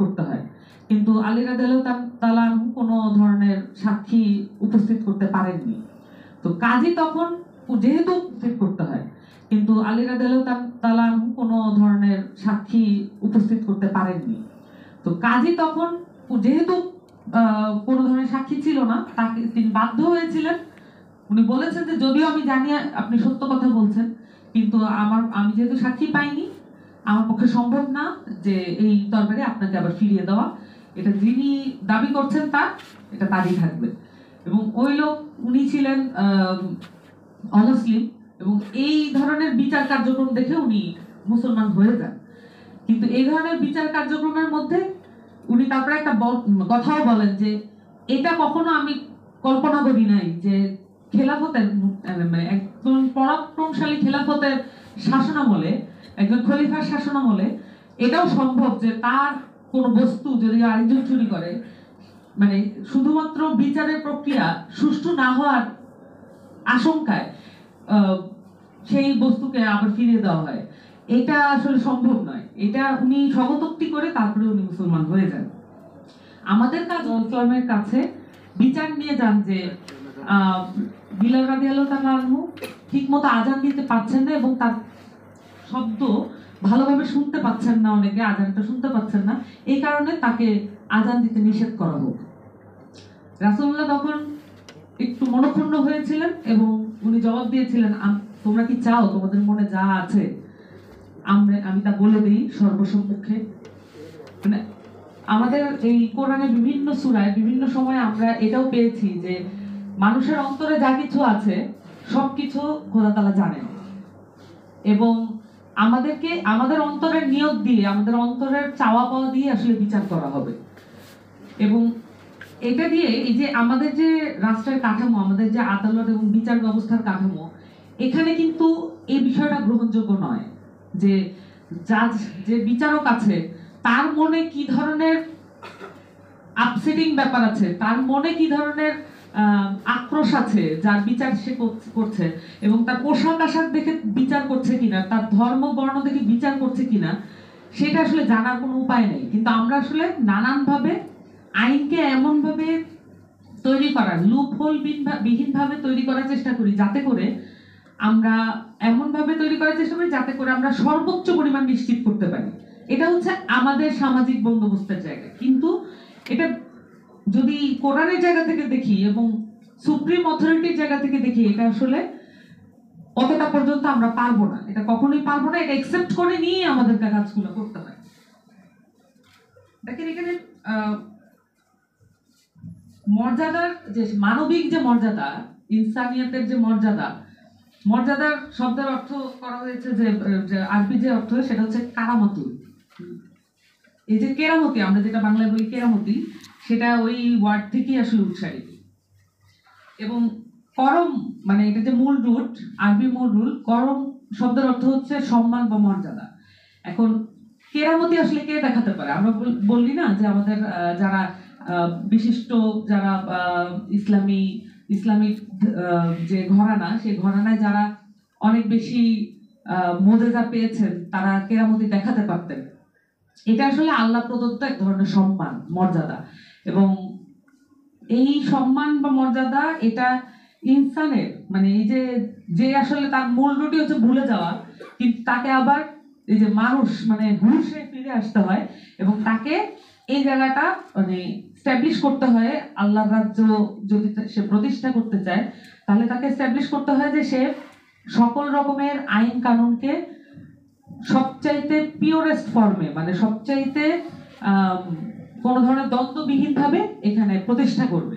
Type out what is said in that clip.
করতে হয়, কিন্তু আলী রাদিয়াল্লাহু তাআলা আনহু কোনো ধরনের সাক্ষী উপস্থিত করতে পারেননি। তো কাজী তখন যেহেতু উপস্থিত করতে হয়, কিন্তু আলী রাদিয়াল্লাহু তাআলা আনহু কোনো ধরনের সাক্ষী উপস্থিত করতে পারেননি। তো কাজী তখন যেহেতু কোনো ধরনের সাক্ষী ছিল না, তাকে তিনি বাধ্য হয়েছিলেন, উনি বলেছেন যে যদিও আমি জানি আপনি সত্য কথা বলছেন, কিন্তু আমি যেহেতু সাক্ষী পাইনি, আমার পক্ষে সম্ভব না যে এই তরবারি আপনাকে আবার ফিরিয়ে দেওয়া। এটা যিনি দাবি করছেন এটা তারই থাকবে। এবং ওই লোক উনি ছিলেন অমুসলিম, এবং এই ধরনের বিচার কার্যক্রম দেখে উনি মুসলমান হয়ে যান। কিন্তু এই ধরনের বিচার কার্যক্রমের মধ্যে উনি তারপরে একটা কথাও বলেন যে এটা কখনো আমি কল্পনা করি নাই যে খেলাফতের মানে একজন পরাক্রমশালী খেলাফতের শাসনামলে, একজন খলিফার শাসনামলে এটাও সম্ভব যে তার কোনো বস্তু যদি আরেকজন চুরি করে, মানে শুধুমাত্র বিচারের প্রক্রিয়া সুষ্ঠু না হওয়ার আশঙ্কায় সেই বস্তুকে আবার ফিরিয়ে দেওয়া হয়। এটা আসলে সম্ভব নয়। এটা উনি স্বগতোক্তি করে তারপরে উনি মুসলমান হয়ে যান। আমাদের কাজ ইসলামের কাছে বিচার নিয়ে যান যে বিলাল রাদিয়াল্লাহু তাআলা আনহু ঠিকমতো আজান দিতে পারছেন না, এবং তার শব্দ ভালোভাবে শুনতে পাচ্ছেন না, অনেকে আজানটা শুনতে পাচ্ছেন না, এই কারণে তাকে আজান দিতে নিষেধ করা হোক। রাসূলুল্লাহ তখন একটু মনক্ষুণ্ণ হয়েছিলেন এবং উনি জবাব দিয়েছিলেন, তোমরা কি চাও তোমাদের মনে যা আছে আমি তা বলে দিই সর্বসম্মুখে? মানে আমাদের এই কোরআনের বিভিন্ন সূরায় বিভিন্ন সময় আমরা এটাও পেয়েছি যে মানুষের অন্তরে যা কিছু আছে সবকিছু খোদা তাআলা জানেন, এবং আমাদেরকে আমাদের অন্তরের নিয়ত দিয়ে, আমাদের অন্তরের চাওয়া পাওয়া দিয়ে আসলে বিচার করা হবে। এবং এটা দিয়ে এই যে আমাদের যে রাষ্ট্রের কাঠামো, আমাদের যে আদালত এবং বিচার ব্যবস্থার কাঠামো, এখানে কিন্তু এই বিষয়টা গ্রহণযোগ্য নয় যে জাজ, যে বিচারক আছে, তার মনে কি ধরনের আপসেটিং ব্যাপার আছে, তার মনে কি ধরনের আক্রোশ আছে যার বিচার সে করছে, এবং তার পোশাক আশাক দেখে বিচার করছে কিনা, তার ধর্ম বর্ণ দেখে বিচার করছে কিনা, সেটা আসলে জানার কোনো উপায় নেই। কিন্তু আমরা আসলে নানানভাবে আইনকে এমনভাবে তৈরি করার, লুপহোল বিহীনভাবে তৈরি করার চেষ্টা করি, যাতে করে আমরা এমনভাবে তৈরি করার চেষ্টা করি যাতে করে আমরা সর্বোচ্চ পরিমাণ নিশ্চিত করতে পারি। এটা হচ্ছে আমাদের সামাজিক বন্দোবস্তের জায়গা। কিন্তু এটা যদি কোরআনের জায়গা থেকে দেখি এবং সুপ্রিম অথরিটির জায়গা থেকে দেখি, এটা আসলে কতটা পর্যন্ত আমরা পারবো না, এটা কখনোই পারবো না, এটা একসেপ্ট করে নিয়ে আমাদের কাজগুলো করতে হয়। দেখেন এখানে মর্যাদার যে মানবিক যে মর্যাদা, ইনসানিয়াতের যে মর্যাদার শব্দের অর্থ করা হয়েছে যে আরবি যে অর্থ, সেটা হচ্ছে কারামতুল। এই যে কেরামতি, আমরা যেটা বাংলায় বলি কেরামতি, সেটা ওই ওয়ার্ড থেকেই আসলে উৎসারিত। এবং করম, মানে এটা যে মূল রুট, আরবি মূল রুট, করম শব্দের অর্থ হচ্ছে সম্মান বা মর্যাদা। এখন কেরামতি আসলে কে দেখাতে পারে? আমরা বললি না যে আমাদের যারা বিশিষ্ট, যারা ইসলামিক যে ঘরানা, সেই ঘরানায় যারা অনেক বেশি মুজিজা পেয়েছেন, তারা কেরামতি দেখাতে পারতেন। এটা আসলে আল্লাহ প্রদত্ত এক ধরনের সম্মান, মর্যাদা। এবং এই সম্মান বা মর্যাদা, এটা ইনসানের, মানে এই যে আসলে তার মূল রুটি হচ্ছে ভুলে যাওয়া, কিন্তু তাকে আবার এই যে মানুষ, মানে হুঁশে ফিরে আসতে হয়, এবং তাকে এই জায়গাটা মানে এস্টাবলিশ করতে হয়। আল্লাহর রাজ্য যদি সে প্রতিষ্ঠা করতে চায়, তাহলে তাকে এস্টাবলিশ করতে হয় যে সে সকল রকমের আইন কানুনকে সবচাইতে পিওরেস্ট ফর্মে, মানে সবচাইতে কোনো ধরনের দ্বন্দ্ববিহীন ভাবে এখানে প্রতিষ্ঠা করবে।